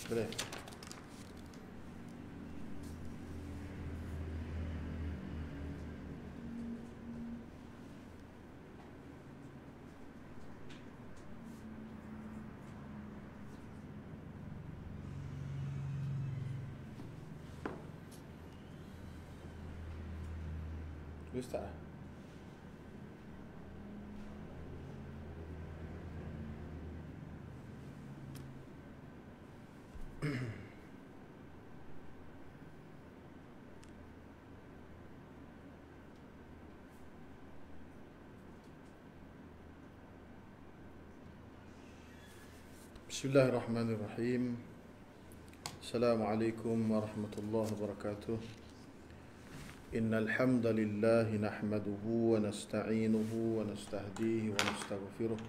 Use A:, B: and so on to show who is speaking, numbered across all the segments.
A: Boleh. Boleh start lah. Bismillahirrahmanirrahim. Assalamualaikum warahmatullahi wabarakatuh. Innal hamdalillah nahmaduhu wa nasta'inuhu wa nastahdihi wa nastaghfiruh.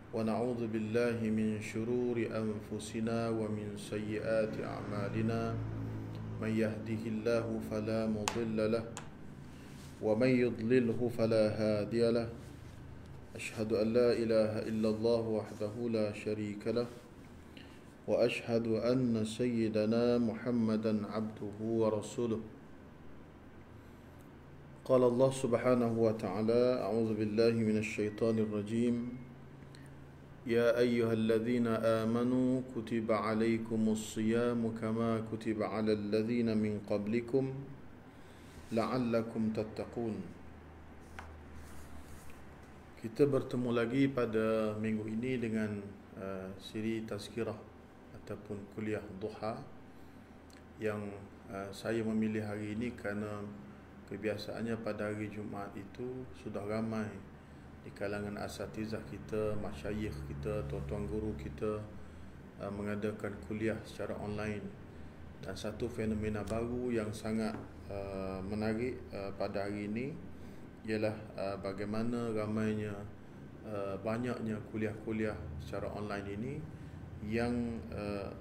A: Wa na'udzu billahi min shururi anfusina wa min sayyiati a'malina. Man yahdihillahu fala mudilla lahu wa man yudlilhu fala hadiya lahu. أشهد أن لا إله إلا الله وحده لا شريك له وأشهد أن سيدنا محمدا عبده ورسوله. قال الله سبحانه وتعالى: أعوذ بالله من الشيطان الرجيم. يا أيها الذين آمنوا كتب عليكم الصيام كما كتب على الذين من قبلكم لعلكم تتقون. Kita bertemu lagi pada minggu ini dengan siri tazkirah ataupun kuliah duha yang saya memilih hari ini kerana kebiasaannya pada hari Jumaat itu sudah ramai di kalangan asatizah kita, masyayikh kita, tuan-tuan guru kita mengadakan kuliah secara online. Dan satu fenomena baru yang sangat menarik pada hari ini ialah bagaimana ramainya banyaknya kuliah-kuliah secara online ini yang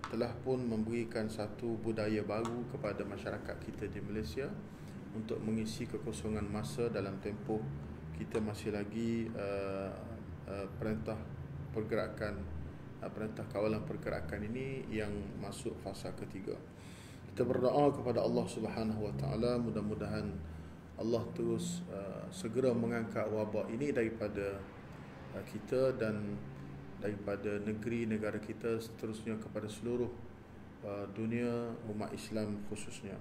A: telah pun memberikan satu budaya baru kepada masyarakat kita di Malaysia untuk mengisi kekosongan masa dalam tempoh kita masih lagi perintah kawalan pergerakan ini yang masuk fasa ketiga. Kita berdoa kepada Allah Subhanahu Wa Taala, mudah-mudahan Allah terus segera mengangkat wabak ini daripada kita dan daripada negara kita, seterusnya kepada seluruh dunia umat Islam khususnya.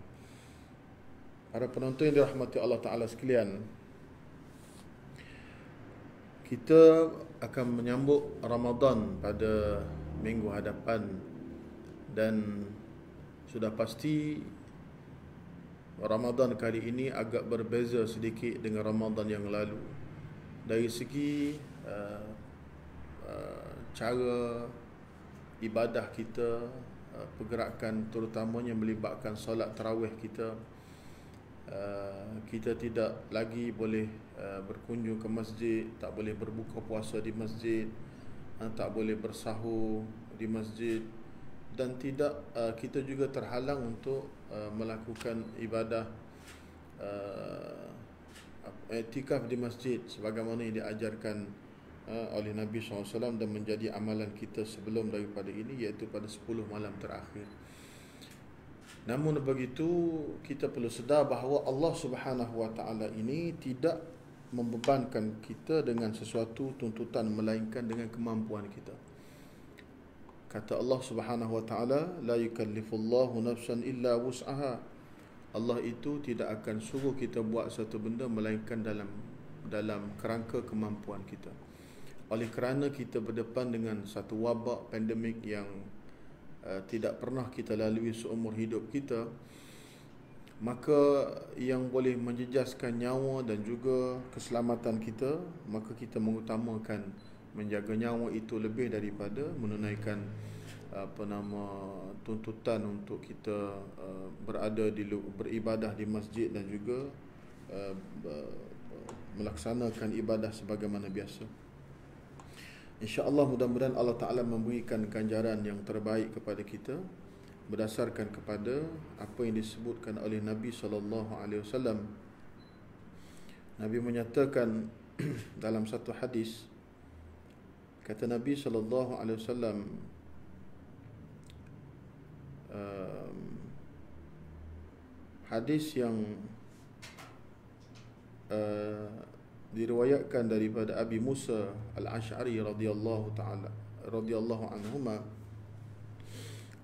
A: Para penonton yang dirahmati Allah Ta'ala sekalian, kita akan menyambut Ramadan pada minggu hadapan dan sudah pasti Ramadan kali ini agak berbeza sedikit dengan Ramadan yang lalu. Dari segi cara ibadah kita, pergerakan terutamanya melibatkan solat tarawih kita, kita tidak lagi boleh berkunjung ke masjid, tak boleh berbuka puasa di masjid, tak boleh bersahur di masjid, dan tidak kita juga terhalang untuk melakukan ibadah i'tikaf di masjid sebagaimana yang diajarkan oleh Nabi SAW dan menjadi amalan kita sebelum daripada ini, iaitu pada 10 malam terakhir. Namun begitu, kita perlu sedar bahawa Allah Subhanahu Wa Taala ini tidak membebankan kita dengan sesuatu tuntutan melainkan dengan kemampuan kita. Kata Allah Subhanahu Wa Taala, la yukallifullahu nafsan illa wus'aha. Allah itu tidak akan suruh kita buat satu benda melainkan dalam kerangka kemampuan kita. Oleh kerana kita berdepan dengan satu wabak pandemik yang tidak pernah kita lalui seumur hidup kita, maka yang boleh menjejaskan nyawa dan juga keselamatan kita, maka kita mengutamakan menjaga nyawa itu lebih daripada menunaikan tuntutan untuk kita beribadah di masjid dan juga melaksanakan ibadah sebagaimana biasa. InsyaAllah mudah-mudahan Allah Ta'ala memberikan ganjaran yang terbaik kepada kita berdasarkan kepada apa yang disebutkan oleh Nabi SAW. Nabi menyatakan dalam satu hadis, kata Nabi SAW, hadis yang diriwayatkan daripada Abi Musa Al-Asy'ari radhiyallahu anhuma,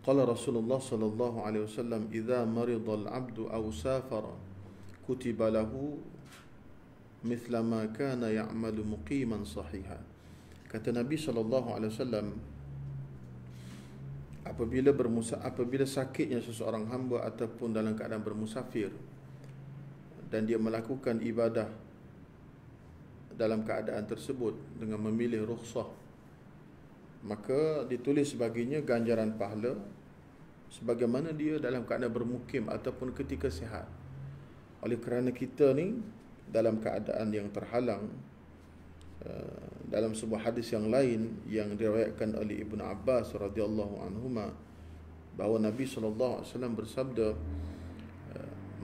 A: qala Rasulullah sallallahu alaihi wasallam, idza marida al-'abdu aw safara kutiba lahu mithla ma kana ya'malu muqiman sahiha. Kata Nabi sallallahu alaihi wasallam, apabila sakitnya seseorang hamba ataupun dalam keadaan bermusafir dan dia melakukan ibadah dalam keadaan tersebut dengan memilih rukhsah, maka ditulis baginya ganjaran pahala sebagaimana dia dalam keadaan bermukim ataupun ketika sihat. Oleh kerana kita ni dalam keadaan yang terhalang, dalam sebuah hadis yang lain yang diriwayatkan oleh Ibnu Abbas radhiyallahu anhuma, bahawa Nabi sallallahu alaihi wasallam bersabda,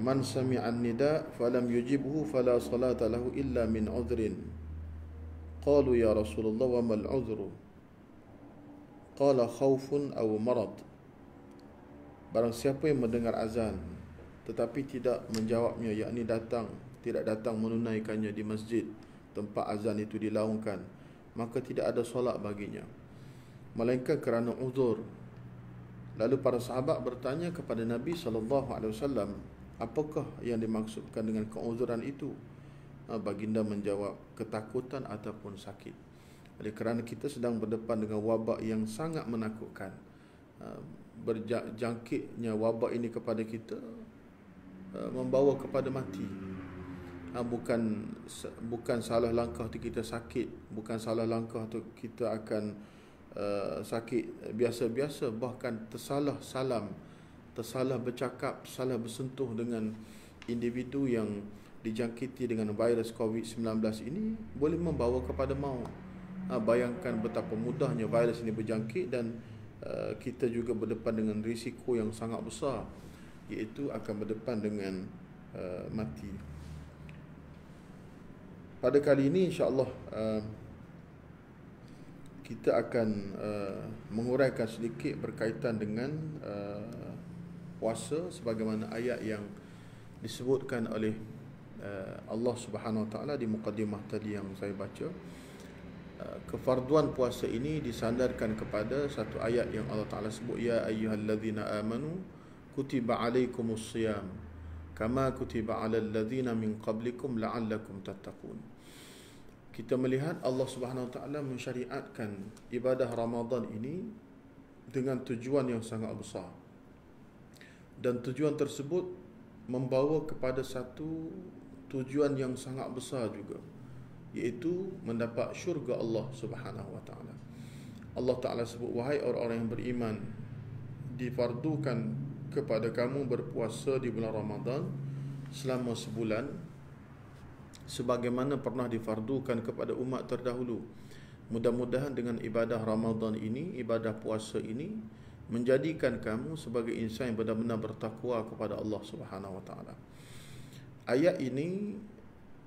A: man sami'a an-nida falam yujibhu fala salata lahu illa min udhrin. Qalu ya Rasulullah wa mal udhru? Qala khaufun aw marad. Barang siapa yang mendengar azan tetapi tidak menjawabnya, yakni tidak datang menunaikannya di masjid tempat azan itu dilaungkan, maka tidak ada solat baginya melainkan kerana uzur. Lalu para sahabat bertanya kepada Nabi SAW, apakah yang dimaksudkan dengan keuzuran itu? Baginda menjawab, ketakutan ataupun sakit. Oleh kerana kita sedang berdepan dengan wabak yang sangat menakutkan, berjangkitnya wabak ini kepada kita membawa kepada mati. Bukan salah langkah tu kita sakit, bukan salah langkah tu kita akan sakit biasa-biasa, bahkan tersalah salam, tersalah bercakap, salah bersentuh dengan individu yang dijangkiti dengan virus COVID-19 ini boleh membawa kepada maut. Bayangkan betapa mudahnya virus ini berjangkit, dan kita juga berdepan dengan risiko yang sangat besar, iaitu akan berdepan dengan mati. Pada kali ini insya-Allah kita akan menguraikan sedikit berkaitan dengan puasa sebagaimana ayat yang disebutkan oleh Allah Subhanahu Wa Taala di mukadimah tadi yang saya baca. Kefarduan puasa ini disandarkan kepada satu ayat yang Allah Taala sebut, ya ayyuhallazina amanu kutiba alaikumus shiyam kama kutiba alal ladzina min qablikum la'allakum tattaqun. Kita melihat Allah Subhanahu Wa Taala mensyariatkan ibadah Ramadan ini dengan tujuan yang sangat besar, dan tujuan tersebut membawa kepada satu tujuan yang sangat besar juga, iaitu mendapat syurga Allah Subhanahu Wa Taala. Allah Taala sebut, wahai orang-orang yang beriman, difardukan kepada kamu berpuasa di bulan Ramadan selama sebulan sebagaimana pernah difardukan kepada umat terdahulu. Mudah-mudahan dengan ibadah Ramadan ini, ibadah puasa ini, menjadikan kamu sebagai insan yang benar-benar bertakwa kepada Allah Subhanahu Wa Taala. Ayat ini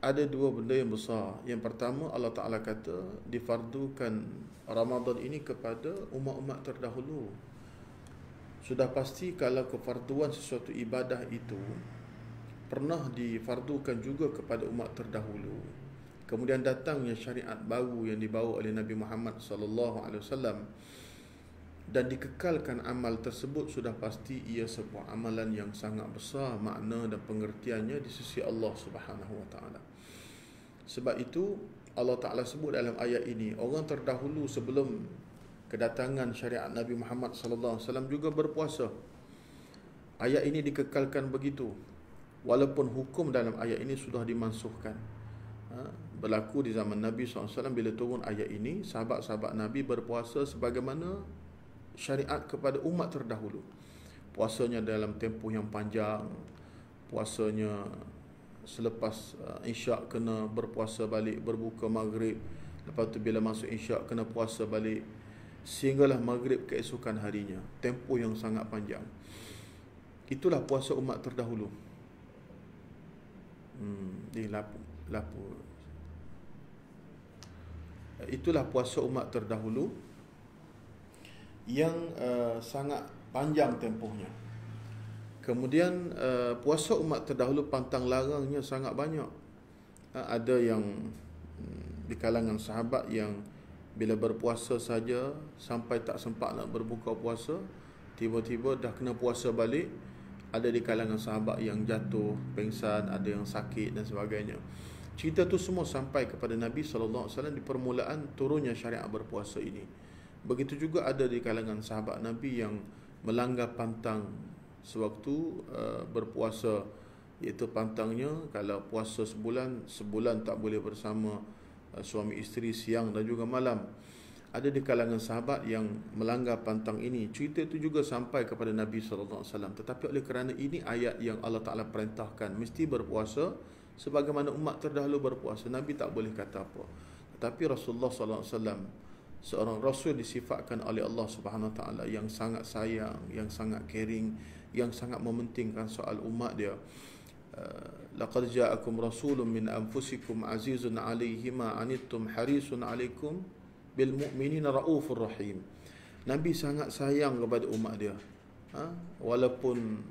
A: ada dua benda yang besar. Yang pertama, Allah Ta'ala kata difardukan Ramadan ini kepada umat-umat terdahulu. Sudah pasti kalau kefarduan sesuatu ibadah itu pernah difardukan juga kepada umat terdahulu, kemudian datangnya syariat baru yang dibawa oleh Nabi Muhammad SAW dan dikekalkan amal tersebut, sudah pasti ia sebuah amalan yang sangat besar makna dan pengertiannya di sisi Allah Subhanahu Wa Taala. Sebab itu Allah Ta'ala sebut dalam ayat ini, orang terdahulu sebelum kedatangan syariat Nabi Muhammad SAW juga berpuasa. Ayat ini dikekalkan begitu, walaupun hukum dalam ayat ini sudah dimansuhkan. Berlaku di zaman Nabi SAW, bila turun ayat ini, sahabat-sahabat Nabi berpuasa sebagaimana syariat kepada umat terdahulu. Puasanya dalam tempoh yang panjang, puasanya selepas isyak kena berpuasa balik, berbuka maghrib, lepas tu bila masuk isyak kena puasa balik, sehinggalah maghrib keesokan harinya. Tempoh yang sangat panjang. Itulah puasa umat terdahulu. Itulah puasa umat terdahulu yang sangat panjang tempohnya. Kemudian puasa umat terdahulu pantang larangnya sangat banyak. Ada yang di kalangan sahabat yang bila berpuasa saja sampai tak sempat nak berbuka puasa, tiba-tiba dah kena puasa balik. Ada di kalangan sahabat yang jatuh pengsan, ada yang sakit dan sebagainya. Cerita tu semua sampai kepada Nabi SAW di permulaan turunnya syariat berpuasa ini. Begitu juga ada di kalangan sahabat Nabi yang melanggar pantang sewaktu berpuasa, iaitu pantangnya kalau puasa sebulan tak boleh bersama suami isteri siang dan juga malam. Ada di kalangan sahabat yang melanggar pantang ini. Cerita itu juga sampai kepada Nabi SAW. Tetapi oleh kerana ini ayat yang Allah Ta'ala perintahkan mesti berpuasa sebagaimana umat terdahulu berpuasa, Nabi tak boleh kata apa. Tetapi Rasulullah SAW, seorang Rasul disifatkan oleh Allah Subhanahu Wa Ta'ala yang sangat sayang, yang sangat caring, yang sangat mementingkan soal umat dia. Laqad ja'akum rasulun min anfusikum azizun 'alaihi ma 'anittum harisun 'alaikum bil mu'minina raufur rahim. Nabi sangat sayang kepada umat dia. Walaupun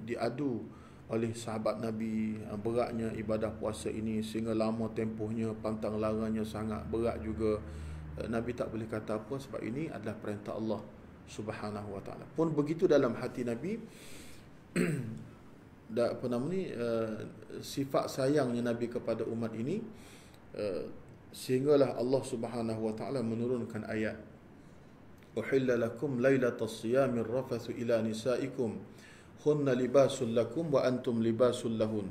A: diadu oleh sahabat Nabi beratnya ibadah puasa ini sehingga lama tempohnya, pantang larangnya sangat berat juga, Nabi tak boleh kata apa sebab ini adalah perintah Allah Subhanahu Wa Ta'ala. Pun begitu dalam hati Nabi sifat sayangnya Nabi kepada umat ini, sehinggalah Allah Subhanahu Wa Ta'ala menurunkan ayat uhilla lakum lailatas siyamir rafathu ila nisaikum hunna libasul lakum wa antum libasul lahun,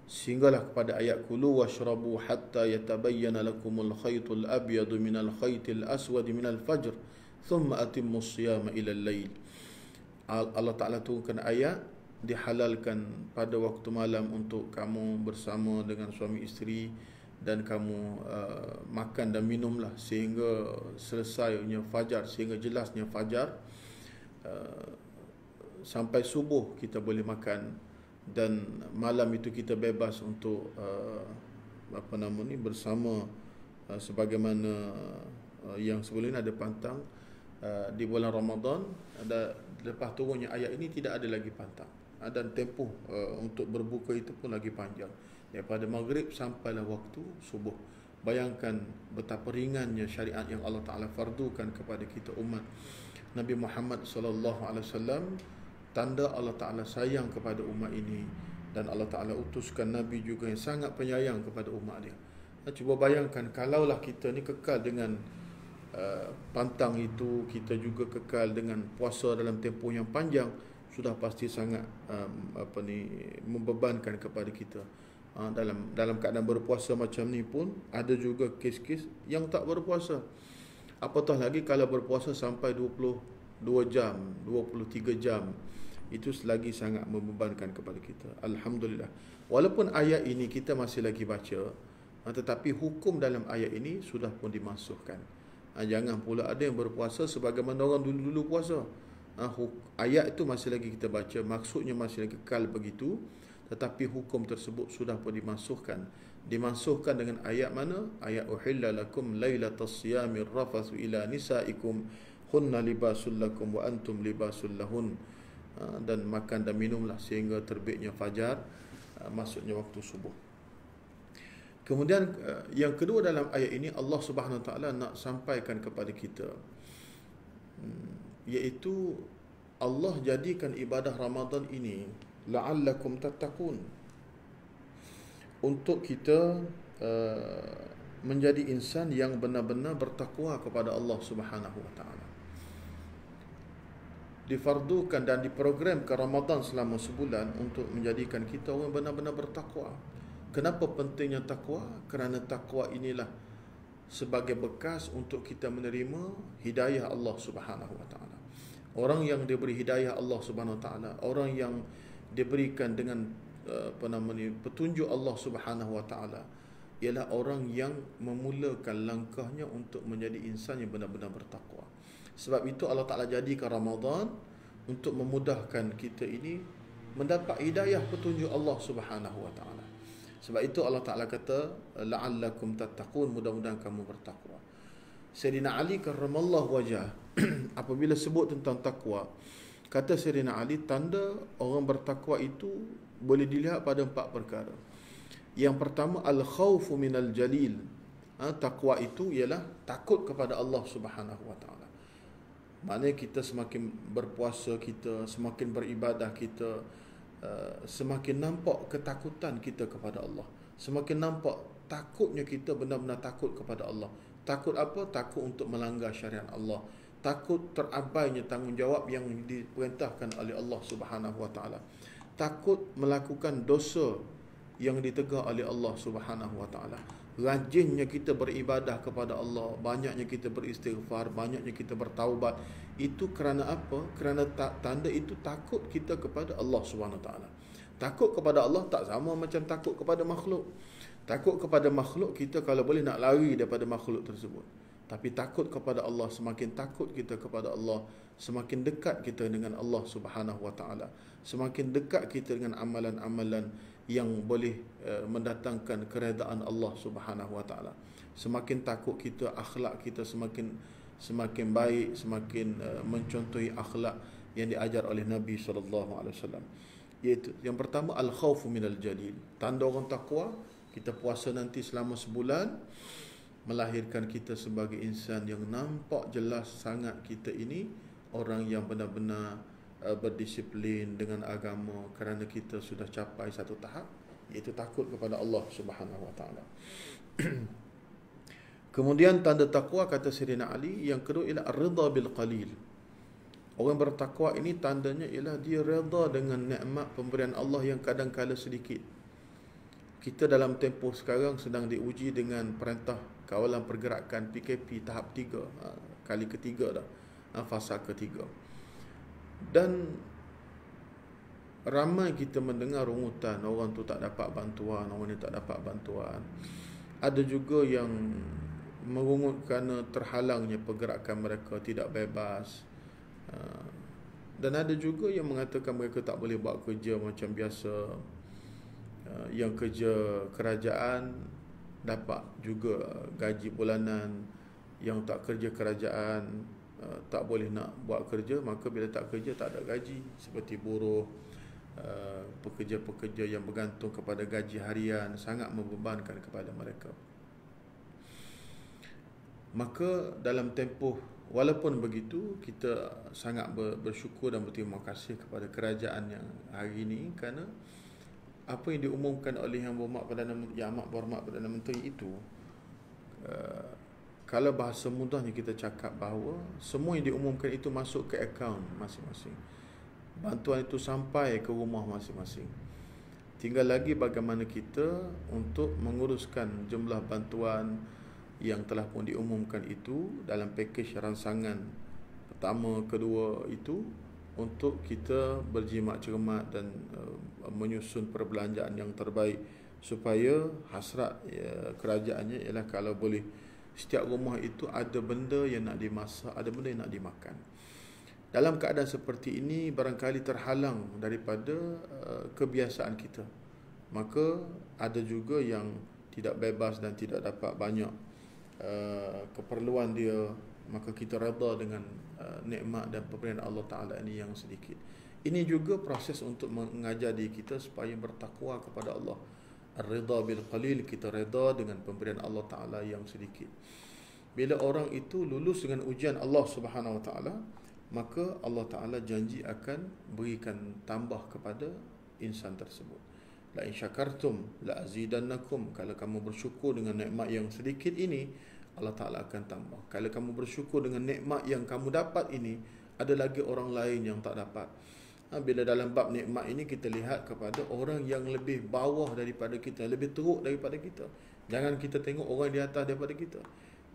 A: sehinggalah kepada ayat kulu washrabu hatta yatabayyana lakumul khaytul abyadu minal khaytil aswadi minal fajr thumma atimmus siyama ila al-lail. Allah Ta'ala turunkan ayat dihalalkan pada waktu malam untuk kamu bersama dengan suami isteri dan kamu makan dan minumlah sehingga selesainya fajar, sehingga jelasnya fajar, sampai subuh kita boleh makan, dan malam itu kita bebas untuk bersama sebagaimana yang sebelum ini ada pantang di bulan Ramadan. Lepas turunnya ayat ini tidak ada lagi pantang, dan tempoh untuk berbuka itu pun lagi panjang, daripada maghrib sampailah waktu subuh. Bayangkan betapa ringannya syariat yang Allah Ta'ala fardukan kepada kita umat Nabi Muhammad SAW. Tanda Allah Ta'ala sayang kepada umat ini, dan Allah Ta'ala utuskan Nabi juga yang sangat penyayang kepada umat dia. Cuba bayangkan kalaulah kita ni kekal dengan pantang itu, kita juga kekal dengan puasa dalam tempoh yang panjang, sudah pasti sangat membebankan kepada kita. Dalam keadaan berpuasa macam ni pun ada juga kes-kes yang tak berpuasa. Apatah lagi kalau berpuasa sampai 22 jam, 23 jam, itu selagi sangat membebankan kepada kita. Alhamdulillah, walaupun ayat ini kita masih lagi baca, tetapi hukum dalam ayat ini sudah pun dimasukkan. Jangan pula ada yang berpuasa sebagaimana orang dulu-dulu puasa. Ayat itu masih lagi kita baca, maksudnya masih lagi kekal begitu, tetapi hukum tersebut sudah pun dimasukkan. Dimasukkan dengan ayat mana? Ayat uhilla lakum lailatas siyamir rafathu ila nisaikum hunna libasul lakum wa antum libasul lahun. Dan makan dan minumlah sehingga terbitnya fajar, maksudnya waktu subuh. Kemudian yang kedua dalam ayat ini Allah Subhanahu Wa Ta'ala nak sampaikan kepada kita, iaitu Allah jadikan ibadah Ramadan ini la'allakum tattaqun, untuk kita menjadi insan yang benar-benar bertakwa kepada Allah Subhanahu Wa Ta'ala. Difardukan dan diprogramkan Ramadan selama sebulan untuk menjadikan kita orang benar-benar bertakwa. Kenapa pentingnya takwa? Kerana takwa inilah sebagai bekas untuk kita menerima hidayah Allah Subhanahu Wa Ta'ala. Orang yang diberi hidayah Allah Subhanahu Wa Ta'ala, orang yang diberikan dengan petunjuk Allah Subhanahu Wa Ta'ala, ialah orang yang memulakan langkahnya untuk menjadi insan yang benar-benar bertakwa. Sebab itu Allah Ta'ala jadikan Ramadan untuk memudahkan kita ini mendapat hidayah petunjuk Allah Subhanahu Wa Ta'ala. Sebab itu Allah Ta'ala kata la'allakum tattaqun, mudah-mudahan kamu bertakwa. Sayyidina Ali karramallahu wajah apabila sebut tentang takwa, kata Sayyidina Ali, tanda orang bertakwa itu boleh dilihat pada 4 perkara. Yang pertama, al-khawfu minal jalil. Takwa itu ialah takut kepada Allah Subhanahu wa taala. Maknanya kita semakin berpuasa kita, semakin beribadah kita, semakin nampak ketakutan kita kepada Allah. Semakin nampak takutnya kita benar-benar takut kepada Allah. Takut apa? Takut untuk melanggar syariat Allah. Takut terabainya tanggungjawab yang diperintahkan oleh Allah Subhanahu wa taala. Takut melakukan dosa yang ditegah oleh Allah Subhanahu wa taala. Rajinnya kita beribadah kepada Allah, banyaknya kita beristighfar, banyaknya kita bertaubat. Itu kerana apa? Kerana tanda itu takut kita kepada Allah Subhanahu wa taala. Takut kepada Allah tak sama macam takut kepada makhluk. Takut kepada makhluk, kita kalau boleh nak lari daripada makhluk tersebut. Tapi takut kepada Allah, semakin takut kita kepada Allah, semakin dekat kita dengan Allah Subhanahu wa taala. Semakin dekat kita dengan amalan-amalan yang boleh mendatangkan keredaan Allah Subhanahu wa taala. Semakin takut kita, akhlak kita semakin baik, semakin mencontohi akhlak yang diajar oleh Nabi sallallahu alaihi wasallam. Iaitu yang pertama, al-khaufu minal jalil. Tanda orang takwa, kita puasa nanti selama sebulan, melahirkan kita sebagai insan yang nampak jelas sangat kita ini orang yang benar-benar berdisiplin dengan agama, kerana kita sudah capai satu tahap, iaitu takut kepada Allah Subhanahu wa taala. Kemudian tanda takwa, kata Sayyidina Ali, yang kedua ialah ar-ridha bil qalil. Orang bertakwa ini tandanya ialah dia redha dengan nikmat pemberian Allah yang kadang-kala sedikit. Kita dalam tempoh sekarang sedang diuji dengan perintah kawalan pergerakan PKP tahap 3, kali ketiga dah, fasa ketiga. Dan ramai kita mendengar rungutan, orang tu tak dapat bantuan, orang ni tak dapat bantuan. Ada juga yang merungut kerana terhalangnya pergerakan mereka, tidak bebas. Dan ada juga yang mengatakan mereka tak boleh buat kerja macam biasa. Yang kerja kerajaan dapat juga gaji bulanan, yang tak kerja kerajaan tak boleh nak buat kerja, maka bila tak kerja tak ada gaji, seperti buruh, pekerja-pekerja yang bergantung kepada gaji harian, sangat membebankan kepada mereka. Maka dalam tempoh, walaupun begitu, kita sangat bersyukur dan berterima kasih kepada kerajaan yang hari ini, kerana apa yang diumumkan oleh Yang Amat Berhormat Perdana Menteri itu, kalau bahasa mudahnya kita cakap bahawa semua yang diumumkan itu masuk ke akaun masing-masing. Bantuan itu sampai ke rumah masing-masing. Tinggal lagi bagaimana kita untuk menguruskan jumlah bantuan yang telah pun diumumkan itu dalam pakej rangsangan pertama, kedua itu, untuk kita berjimat cermat dan menyusun perbelanjaan yang terbaik, supaya hasrat kerajaannya ialah kalau boleh setiap rumah itu ada benda yang nak dimasak, ada benda yang nak dimakan. Dalam keadaan seperti ini, barangkali terhalang daripada kebiasaan kita, maka ada juga yang tidak bebas dan tidak dapat banyak keperluan dia, maka kita redha dengan nikmat dan pemberian Allah Ta'ala ini yang sedikit. Ini juga proses untuk mengajar diri kita supaya bertakwa kepada Allah. Ar-ridha bil qalil, kita redha dengan pemberian Allah Ta'ala yang sedikit. Bila orang itu lulus dengan ujian Allah Subhanahu Wa Ta'ala, maka Allah Ta'ala janji akan berikan tambah kepada insan tersebut. La in syakartum la azidannakum. Kalau kamu bersyukur dengan nikmat yang sedikit ini, Allah Ta'ala akan tambah. Kalau kamu bersyukur dengan nikmat yang kamu dapat ini, ada lagi orang lain yang tak dapat. Bila dalam bab nikmat ini kita lihat kepada orang yang lebih bawah daripada kita, lebih teruk daripada kita. Jangan kita tengok orang di atas daripada kita.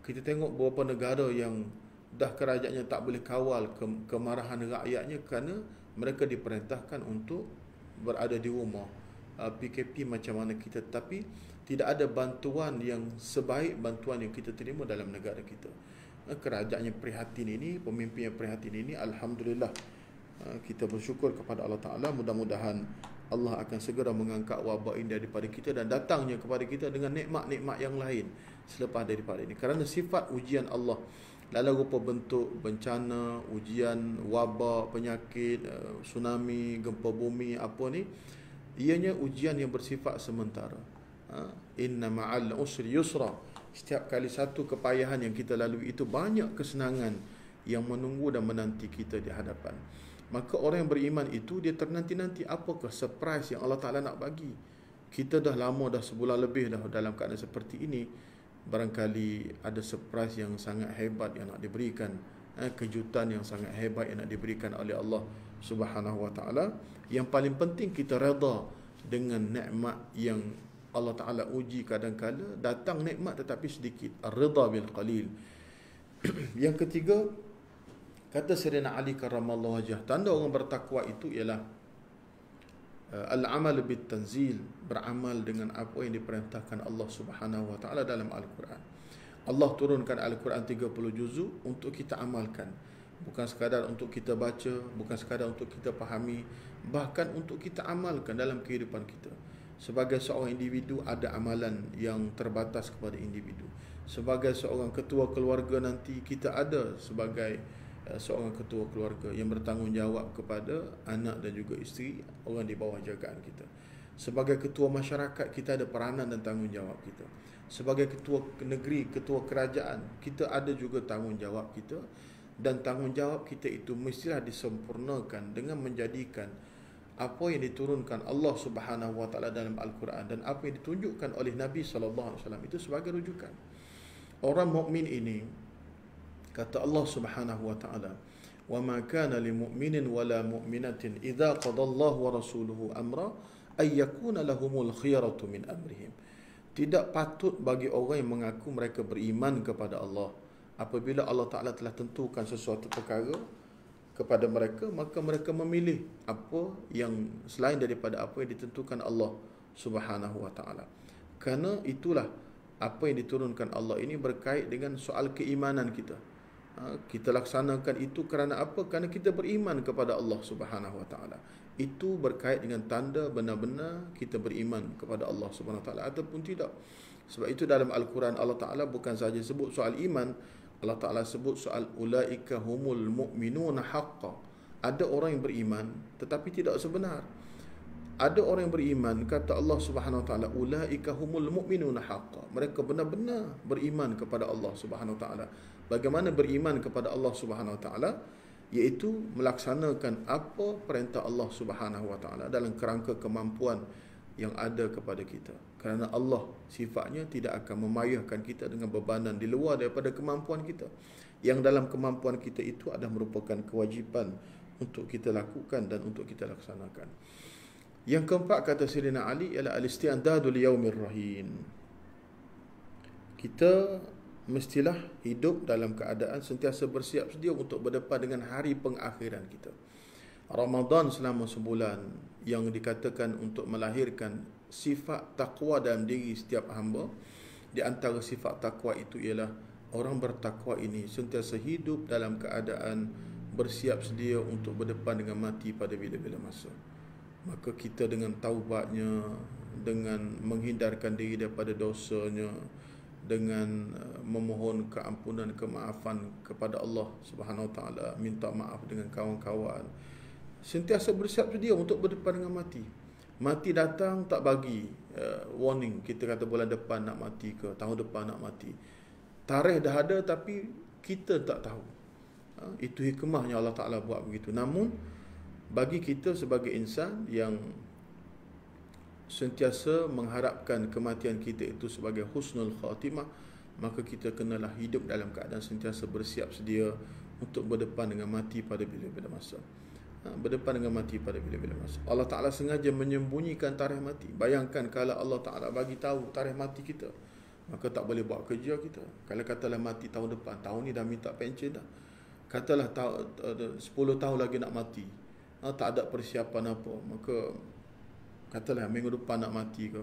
A: Kita tengok beberapa negara yang dah kerajaannya tak boleh kawal kemarahan rakyatnya kerana mereka diperintahkan untuk berada di rumah. PKP macam mana kita, tapi tidak ada bantuan yang sebaik bantuan yang kita terima dalam negara kita. Kerajaannya prihatin ini, pemimpin yang prihatin ini, alhamdulillah, kita bersyukur kepada Allah Ta'ala. Mudah-mudahan Allah akan segera mengangkat wabak ini daripada kita dan datangnya kepada kita dengan nikmat-nikmat yang lain selepas daripada ini. Kerana sifat ujian Allah dalam rupa bentuk bencana, ujian, wabak, penyakit, tsunami, gempa bumi, apa ni, ianya ujian yang bersifat sementara. Inna ma'al usri yusra. Setiap kali satu kepayahan yang kita lalui itu banyak kesenangan yang menunggu dan menanti kita di hadapan. Maka orang yang beriman itu dia ternanti-nanti apakah surprise yang Allah Ta'ala nak bagi. Kita dah lama, dah sebulan lebih dah dalam keadaan seperti ini. Barangkali ada surprise yang sangat hebat yang nak diberikan, kejutan yang sangat hebat yang nak diberikan oleh Allah Subhanahu wa Ta'ala. Yang paling penting kita redha dengan nikmat yang Allah Ta'ala uji kadang-kala. Datang nikmat tetapi sedikit. Ar-ridha bil qalil. Yang ketiga, kata Sayyidina Ali karramallahu wajhah, tanda orang bertakwa itu ialah al-amal bit tanzil, beramal dengan apa yang diperintahkan Allah Subhanahu wa Ta'ala dalam Al-Quran. Allah turunkan Al-Quran 30 juzuk untuk kita amalkan. Bukan sekadar untuk kita baca, bukan sekadar untuk kita fahami, bahkan untuk kita amalkan dalam kehidupan kita. Sebagai seorang individu ada amalan yang terbatas kepada individu. Sebagai seorang ketua keluarga nanti kita ada sebagai seorang ketua keluarga yang bertanggungjawab kepada anak dan juga isteri, orang di bawah jagaan kita. Sebagai ketua masyarakat kita ada peranan dan tanggungjawab kita. Sebagai ketua negeri, ketua kerajaan, kita ada juga tanggungjawab kita. Dan tanggungjawab kita itu mestilah disempurnakan dengan menjadikan apa yang diturunkan Allah Subhanahu wa Ta'ala dalam Al-Quran dan apa yang ditunjukkan oleh Nabi sallallahu alaihi wasallam itu sebagai rujukan. Orang mukmin ini, kata Allah Subhanahu wa Ta'ala, "Wa ma kana lil mu'minin wala mu'minatin idza qadallahu wa rasuluhu amra ay yakuna lahumul khiyaratu min amrihim." Tidak patut bagi orang yang mengaku mereka beriman kepada Allah, apabila Allah Ta'ala telah tentukan sesuatu perkara kepada mereka, maka mereka memilih apa yang selain daripada apa yang ditentukan Allah Subhanahu wa Ta'ala. Kerana itulah apa yang diturunkan Allah ini berkait dengan soal keimanan kita. Kita laksanakan itu kerana apa? Kerana kita beriman kepada Allah Subhanahu wa Ta'ala. Itu berkait dengan tanda benar-benar kita beriman kepada Allah Subhanahu wa Ta'ala ataupun tidak. Sebab itu dalam Al-Quran Allah Ta'ala bukan sahaja sebut soal iman, Allah Ta'ala sebut soal ulaika humul mu'minuna haqqa. Ada orang yang beriman tetapi tidak sebenar. Ada orang yang beriman, kata Allah Subhanahu wa Ta'ala, ulaika humul mu'minuna haqqa. Mereka benar-benar beriman kepada Allah Subhanahu wa Ta'ala. Bagaimana beriman kepada Allah Subhanahu wa Ta'ala? Iaitu melaksanakan apa perintah Allah Subhanahu wa Ta'ala dalam kerangka kemampuan yang ada kepada kita. Kerana Allah sifatnya tidak akan memayahkan kita dengan bebanan di luar daripada kemampuan kita. Yang dalam kemampuan kita itu adalah merupakan kewajipan untuk kita lakukan dan untuk kita laksanakan. Yang keempat, kata Sayyidina Ali, ialah al-isti'dadu li yaumir rahin. Kita mestilah hidup dalam keadaan sentiasa bersiap sedia untuk berdepan dengan hari pengakhiran kita. Ramadan selama sebulan yang dikatakan untuk melahirkan sifat takwa dalam diri setiap hamba. Di antara sifat takwa itu ialah orang bertakwa ini sentiasa hidup dalam keadaan bersiap sedia untuk berdepan dengan mati pada bila-bila masa. Maka kita dengan taubatnya, dengan menghindarkan diri daripada dosanya, dengan memohon keampunan, kemaafan kepada Allah Subhanahu wa Ta'ala, minta maaf dengan kawan-kawan, sentiasa bersiap sedia untuk berdepan dengan mati. Mati datang tak bagi warning, kita kata bulan depan nak mati ke, tahun depan nak mati. Tarikh dah ada tapi kita tak tahu. Itu hikmahnya Allah Ta'ala buat begitu. Namun bagi kita sebagai insan yang sentiasa mengharapkan kematian kita itu sebagai husnul khatimah, maka kita kenalah hidup dalam keadaan sentiasa bersiap sedia untuk berdepan dengan mati pada bila-bila masa. Berdepan dengan mati pada bila-bila masa. Allah Ta'ala sengaja menyembunyikan tarikh mati. Bayangkan kalau Allah Ta'ala bagi tahu tarikh mati kita, maka tak boleh buat kerja kita. Kalau katalah mati tahun depan, tahun ni dah minta pencen dah. Katalah 10 tahun lagi nak mati, tak ada persiapan apa, maka katalah minggu depan nak mati ke,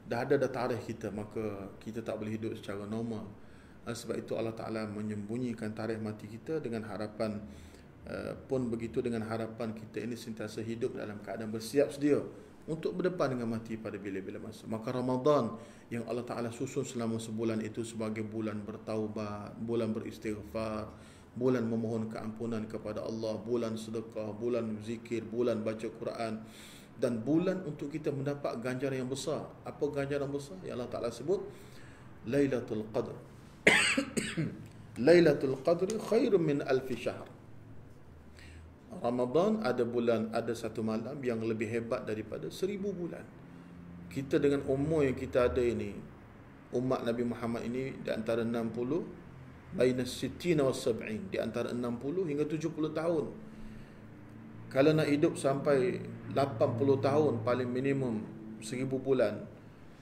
A: dah ada tarikh kita, maka kita tak boleh hidup secara normal. Sebab itu Allah Ta'ala menyembunyikan tarikh mati kita dengan harapan pun begitu dengan harapan kita ini sentiasa hidup dalam keadaan bersiap sedia untuk berdepan dengan mati pada bila-bila masa. Maka Ramadan yang Allah Ta'ala susun selama sebulan itu sebagai bulan bertaubat, bulan beristighfar, bulan memohon keampunan kepada Allah, bulan sedekah, bulan zikir, bulan baca Quran, dan bulan untuk kita mendapat ganjaran yang besar. Apa ganjaran besar yang Allah Ta'ala sebut? Lailatul Qadr. Lailatul Qadri khairun min alfi syahr. Ramadan ada bulan, ada satu malam yang lebih hebat daripada 1000 bulan. Kita dengan umur yang kita ada ini, umat Nabi Muhammad ini di antara 60 baina 60 wa 70, di antara 60 hingga 70 tahun. Kalau nak hidup sampai 80 tahun paling minimum 1000 bulan.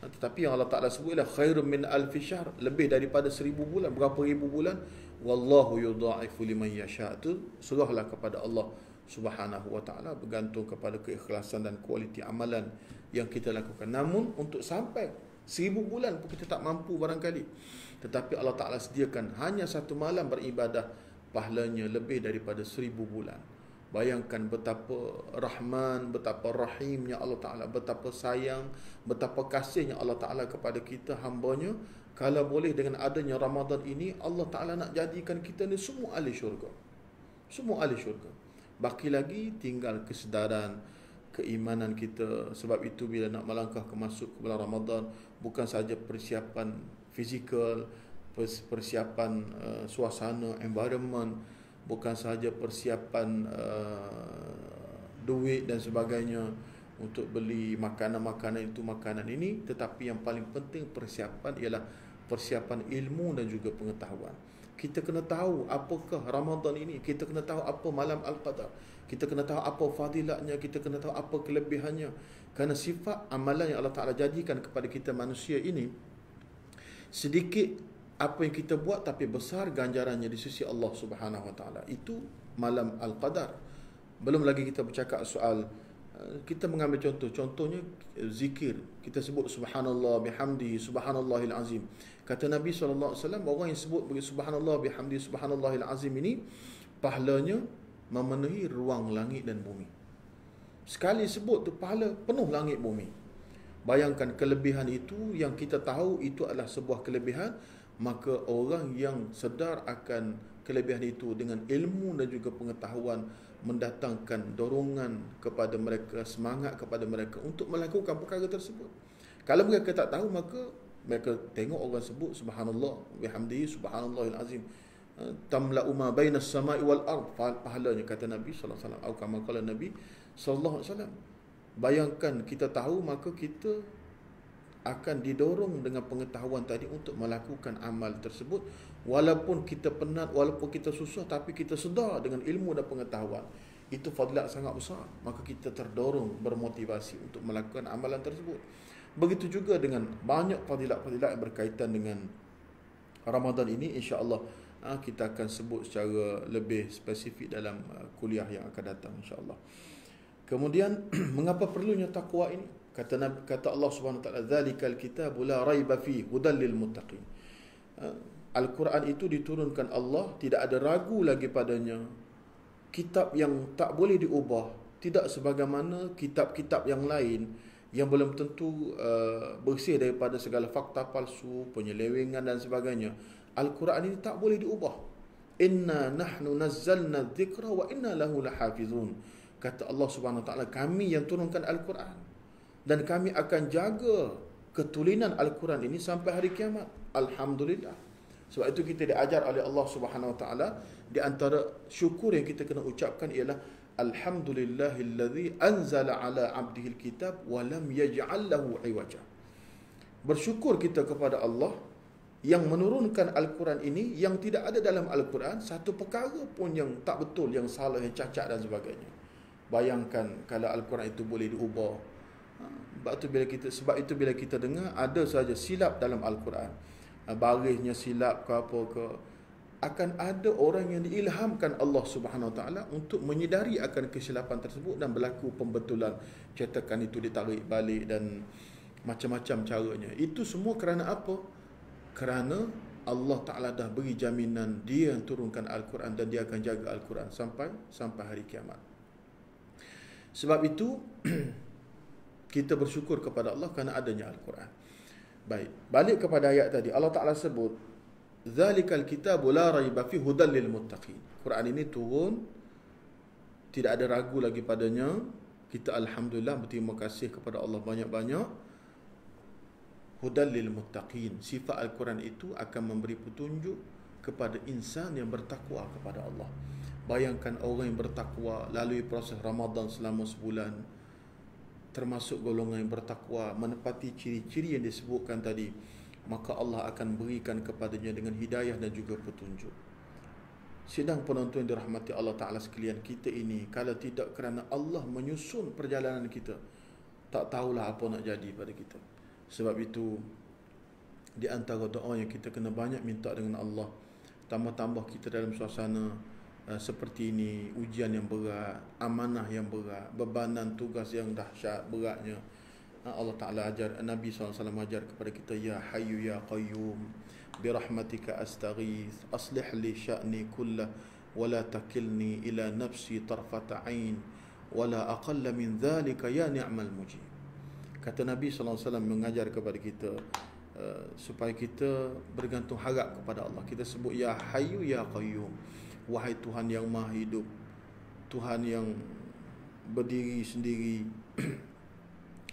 A: Tetapi yang Allah Ta'ala sebut ialah khairun min alfi syahr, lebih daripada 1000 bulan. Berapa ribu bulan? Wallahu yudha'ifu liman yasha'. Itu serahlah kepada Allah Subhanahu wa Ta'ala, bergantung kepada keikhlasan dan kualiti amalan yang kita lakukan. Namun untuk sampai 1000 bulan pun kita tak mampu barangkali. Tetapi Allah Ta'ala sediakan hanya satu malam beribadah, pahalanya lebih daripada 1000 bulan. Bayangkan betapa Rahman, betapa Rahimnya Allah Ta'ala, betapa sayang, betapa kasihnya Allah Ta'ala kepada kita hambanya. Kalau boleh dengan adanya Ramadan ini, Allah Ta'ala nak jadikan kita ni semua ahli syurga. Semua ahli syurga. Baki lagi tinggal kesedaran, keimanan kita. Sebab itu bila nak melangkah ke masuk ke bulan Ramadan, bukan saja persiapan fizikal, persiapan suasana, environment, bukan sahaja persiapan duit dan sebagainya untuk beli makanan-makanan itu, makanan ini, tetapi yang paling penting persiapan ialah persiapan ilmu dan juga pengetahuan. Kita kena tahu apakah Ramadan ini, kita kena tahu apa malam Al-Qadar, kita kena tahu apa fadilatnya, kita kena tahu apa kelebihannya. Kerana sifat amalan yang Allah Ta'ala jadikan kepada kita manusia ini, sedikit apa yang kita buat tapi besar ganjarannya di sisi Allah Subhanahu wa Ta'ala. Itu malam Al-Qadar. Belum lagi kita bercakap soal, kita mengambil contohnya zikir. Kita sebut subhanallah bihamdihi subhanallahil azim. Kata Nabi SAW, orang yang sebut subhanallah bihamdihi subhanallahil azim ini, pahalanya memenuhi ruang langit dan bumi. Sekali sebut tu pahala penuh langit bumi. Bayangkan kelebihan itu yang kita tahu itu adalah sebuah kelebihan. Maka orang yang sedar akan kelebihan itu dengan ilmu dan juga pengetahuan mendatangkan dorongan kepada mereka, semangat kepada mereka untuk melakukan perkara tersebut. Kalau mereka tak tahu, maka mereka tengok orang sebut subhanallah bihamdihi subhanallahil azim, tamla'u ma baina as-sama'i wal ard, pahalanya, kata Nabi sallallahu alaihi wasallam, atau kama qala Nabi sallallahu alaihi wasallam. Bayangkan kita tahu, maka kita akan didorong dengan pengetahuan tadi untuk melakukan amal tersebut. Walaupun kita penat, walaupun kita susah, tapi kita sedar dengan ilmu dan pengetahuan. Itu fadilat sangat besar. Maka kita terdorong, bermotivasi untuk melakukan amalan tersebut. Begitu juga dengan banyak fadilat-fadilat yang berkaitan dengan Ramadan ini. InsyaAllah kita akan sebut secara lebih spesifik dalam kuliah yang akan datang, insyaAllah. Kemudian, mengapa perlunya takwa ini? Kata Allah Subhanahu wa Ta'ala, "Dzalikal kitabu la raiba fihi hudal lil muttaqin." Al-Quran itu diturunkan Allah, tidak ada ragu lagi padanya. Kitab yang tak boleh diubah, tidak sebagaimana kitab-kitab yang lain yang belum tentu bersih daripada segala fakta palsu, penyelewengan dan sebagainya. Al-Quran ini tak boleh diubah. "Inna nahnu nazzalna dzikra wa inna lahu lahafizun." Kata Allah Subhanahu wa Ta'ala, kami yang turunkan Al-Quran, dan kami akan jaga ketulinan Al-Quran ini sampai hari kiamat. Alhamdulillah. Sebab itu kita diajar oleh Allah Subhanahu wa Ta'ala, di antara syukur yang kita kena ucapkan ialah alhamdulillahilladzi anzala ala 'abdihi alkitab wa lam yaj'al lahu 'iwaja. Bersyukur kita kepada Allah yang menurunkan Al-Quran ini, yang tidak ada dalam Al-Quran satu perkara pun yang tak betul, yang salah, yang cacat dan sebagainya. Bayangkan kalau Al-Quran itu boleh diubah. Sebab itu bila kita dengar ada saja silap dalam Al-Quran, barisnya silap ke apa ke, akan ada orang yang diilhamkan Allah Subhanahu wa Ta'ala untuk menyedari akan kesilapan tersebut dan berlaku pembetulan, cetakan itu ditarik balik dan macam-macam caranya. Itu semua kerana apa? Kerana Allah Ta'ala dah beri jaminan dia yang turunkan Al-Quran dan dia akan jaga Al-Quran sampai hari kiamat. Sebab itu kita bersyukur kepada Allah kerana adanya Al-Quran. Baik, balik kepada ayat tadi. Allah Ta'ala sebut Zalikal kitabu la raiba fi hudal lil muttaqin. Quran ini turun, tidak ada ragu lagi padanya. Kita alhamdulillah berterima kasih kepada Allah banyak-banyak. Hudal lil muttaqin. Sifat Al-Quran itu akan memberi petunjuk kepada insan yang bertakwa kepada Allah. Bayangkan orang yang bertakwa lalui proses Ramadan selama sebulan, termasuk golongan yang bertakwa, menepati ciri-ciri yang disebutkan tadi, maka Allah akan berikan kepadanya dengan hidayah dan juga petunjuk. Sidang penonton yang dirahmati Allah Ta'ala sekalian, kita ini kalau tidak kerana Allah menyusun perjalanan kita, tak tahulah apa nak jadi pada kita. Sebab itu, di antara doa yang kita kena banyak minta dengan Allah, tambah-tambah kita dalam suasana seperti ini, ujian yang berat, amanah yang berat, bebanan tugas yang dahsyat beratnya, Allah Ta'ala ajar, Nabi SAW ajar kepada kita, Ya Hayyu Ya Qayyum birahmatika astaghith aslih li sya'ni kullah wala takilni ila nafsi tarfata ain wala aqalla min dhalika ya ni'mal mujib. Kata Nabi SAW mengajar kepada kita supaya kita bergantung harap kepada Allah. Kita sebut Ya Hayyu Ya Qayyum, wahai Tuhan yang Maha Hidup, Tuhan yang berdiri sendiri,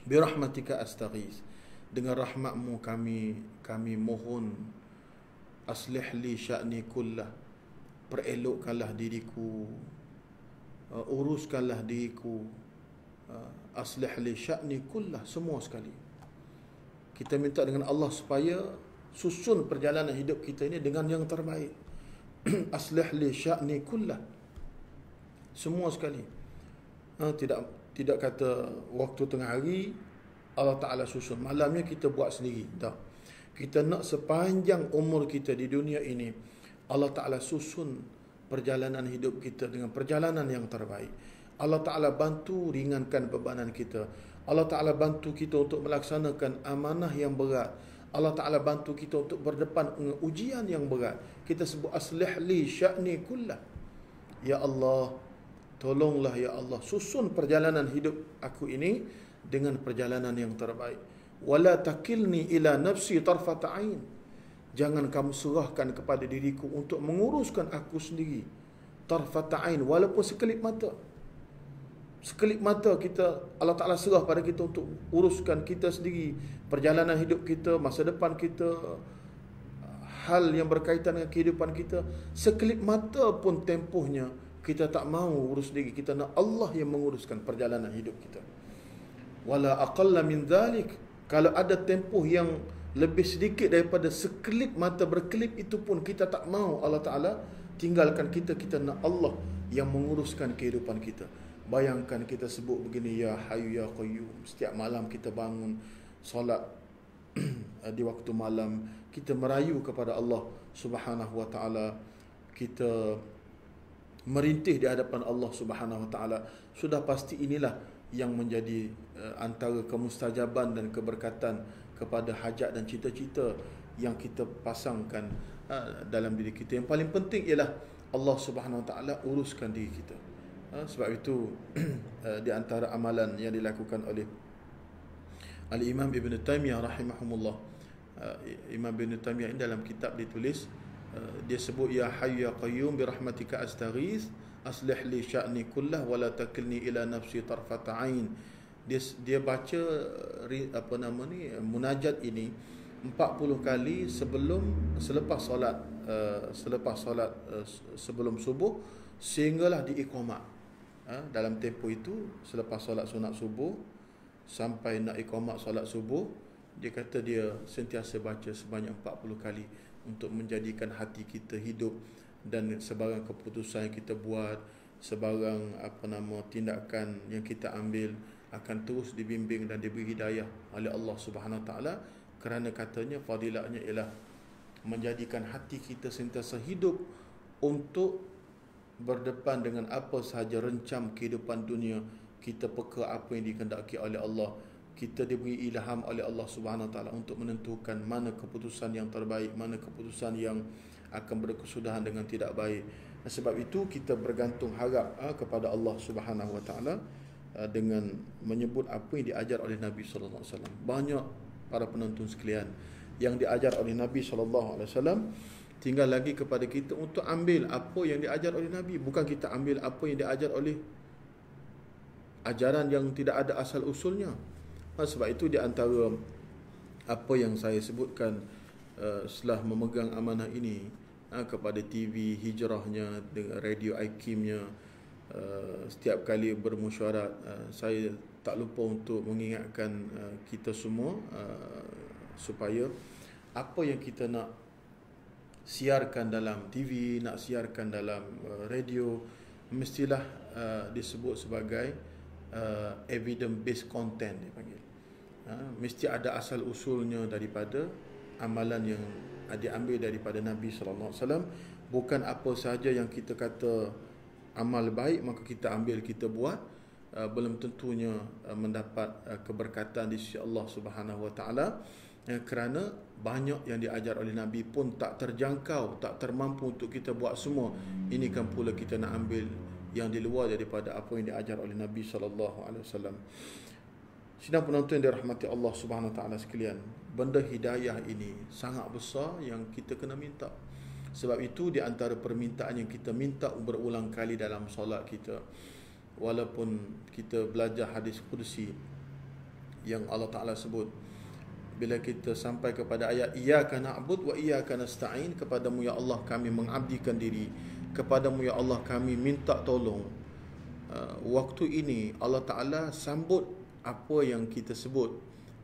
A: birahmatika astaghith, dengan rahmatmu kami mohon, aslih li sya'ni kullah, perelokkanlah diriku, uruskanlah diriku, aslih li sya'ni kullah, semua sekali. Kita minta dengan Allah supaya susun perjalanan hidup kita ini dengan yang terbaik. Aslih li sya'ni kullah, semua sekali. Tidak kata waktu tengah hari Allah Ta'ala susun, malamnya kita buat sendiri. Tak. Kita nak sepanjang umur kita di dunia ini, Allah Ta'ala susun perjalanan hidup kita dengan perjalanan yang terbaik. Allah Ta'ala bantu ringankan bebanan kita. Allah Ta'ala bantu kita untuk melaksanakan amanah yang berat. Allah Ta'ala bantu kita untuk berdepan dengan ujian yang berat. Kita sebut aslih li sya'ni kullah. Ya Allah, tolonglah ya Allah, susun perjalanan hidup aku ini dengan perjalanan yang terbaik. Wala takilni ila nafsi tarfata ain. Jangan kamu serahkan kepada diriku untuk menguruskan aku sendiri. Tarfata ain, walaupun sekelip mata. Sekelip mata kita, Allah Ta'ala serah pada kita untuk uruskan kita sendiri, perjalanan hidup kita, masa depan kita, hal yang berkaitan dengan kehidupan kita. Sekelip mata pun tempohnya kita tak mahu urus diri, kita nak Allah yang menguruskan perjalanan hidup kita. Wala aqalla min dhalik, kalau ada tempoh yang lebih sedikit daripada sekelip mata berkelip, itu pun kita tak mahu Allah Ta'ala tinggalkan kita. Kita nak Allah yang menguruskan kehidupan kita. Bayangkan kita sebut begini, Ya Hayyu Ya Qayyum, setiap malam kita bangun solat di waktu malam, kita merayu kepada Allah Subhanahu Wa Ta'ala, kita merintih di hadapan Allah Subhanahu Wa Ta'ala. Sudah pasti inilah yang menjadi antara kemustajaban dan keberkatan kepada hajat dan cita-cita yang kita pasangkan dalam diri kita. Yang paling penting ialah Allah Subhanahu Wa Ta'ala uruskan diri kita. Sebab itu di antara amalan yang dilakukan oleh Al-Imam Ibn Taymiyah rahimahumullah, Imam Ibn Taymiyah ini dalam kitab ditulis, dia sebut Ya Hayyu Ya Qayyum birahmatika astaghith aslih li sya'ni kullah wala takilni ila nafsi tarfata ain. Dia baca munajat ini 40 kali selepas solat sebelum subuh sehinggalah diiqamah. Dalam tempoh itu, selepas solat sunat subuh sampai nak iqamah solat subuh, dia kata dia sentiasa baca sebanyak 40 kali untuk menjadikan hati kita hidup, dan sebarang keputusan yang kita buat, sebarang tindakan yang kita ambil akan terus dibimbing dan diberi hidayah oleh Allah Subhanahu Wa Ta'ala, kerana katanya fadilatnya ialah menjadikan hati kita sentiasa hidup untuk berdepan dengan apa sahaja rencam kehidupan dunia. Kita peka apa yang dikehendaki oleh Allah, kita diberi ilham oleh Allah Subhanahu Wa Taala untuk menentukan mana keputusan yang terbaik, mana keputusan yang akan berkesudahan dengan tidak baik. Sebab itu kita bergantung harap kepada Allah Subhanahu Wa Taala dengan menyebut apa yang diajar oleh Nabi sallallahu alaihi wasallam. Banyak para penonton sekalian yang diajar oleh Nabi sallallahu alaihi wasallam, tinggal lagi kepada kita untuk ambil apa yang diajar oleh Nabi, bukan kita ambil apa yang diajar oleh ajaran yang tidak ada asal usulnya. Sebab itu di antara apa yang saya sebutkan setelah memegang amanah ini kepada TV Hijrahnya, dengan radio IKIM-nya, setiap kali bermesyuarat, saya tak lupa untuk mengingatkan kita semua supaya apa yang kita nak siarkan dalam TV, nak siarkan dalam radio, mestilah disebut sebagai evidence based content dia panggil. Mesti ada asal usulnya daripada amalan yang diambil daripada Nabi sallallahu alaihi wasallam, bukan apa sahaja yang kita kata amal baik maka kita ambil kita buat, belum tentunya mendapat keberkatan di sisi Allah Subhanahu Wa Taala, kerana banyak yang diajar oleh Nabi pun tak terjangkau, tak termampu untuk kita buat semua. Ini kan pula kita nak ambil yang di luar daripada apa yang diajar oleh Nabi sallallahu alaihi wasallam. Sidang penonton yang dirahmati Allah Subhanahu Wa Taala sekalian, benda hidayah ini sangat besar yang kita kena minta. Sebab itu di antara permintaan yang kita minta berulang kali dalam solat kita, walaupun kita belajar hadis qudsi yang Allah Taala sebut, bila kita sampai kepada ayat iyyaka na'bud wa iyyaka nasta'in, kepadamu ya Allah kami mengabdikan diri, kepadamu ya Allah kami minta tolong. Waktu ini Allah Ta'ala sambut apa yang kita sebut.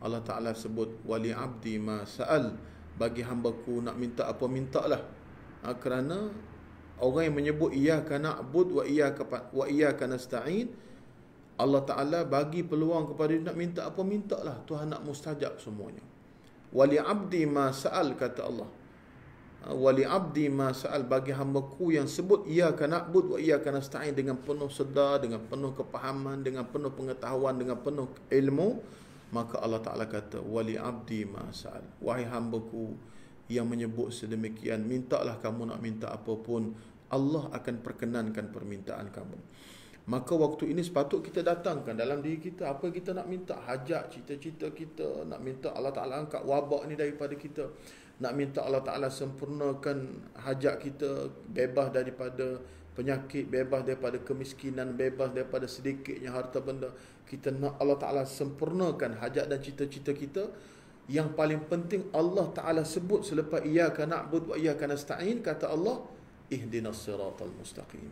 A: Allah Ta'ala sebut wali abdi ma sa'al, bagi hambaku nak minta apa mintalah. Kerana orang yang menyebut iyyaka na'bud wa iyyaka nasta'in, Allah Ta'ala bagi peluang kepada dia nak minta apa mintalah, Tuhan nak mustajab semuanya. Wali abdi ma sa'al, kata Allah, wali abdi ma sa'al, bagi hambaku yang sebut iyyaka na'bud wa iyyaka nasta'in dengan penuh sedar, dengan penuh kepahaman, dengan penuh pengetahuan, dengan penuh ilmu, maka Allah Ta'ala kata wali abdi ma sa'al, wahai hambaku yang menyebut sedemikian, mintalah kamu nak minta apapun, Allah akan perkenankan permintaan kamu. Maka waktu ini sepatut kita datangkan dalam diri kita apa yang kita nak minta, hajat, cita-cita kita, nak minta Allah Ta'ala angkat wabak ni daripada kita, nak minta Allah Ta'ala sempurnakan hajat kita, bebas daripada penyakit, bebas daripada kemiskinan, bebas daripada sedikitnya harta benda. Kita nak Allah Ta'ala sempurnakan hajat dan cita-cita kita. Yang paling penting Allah Ta'ala sebut selepas iyyaka na'bud wa iyyaka nasta'in, kata Allah, ihdinas siratal mustaqim.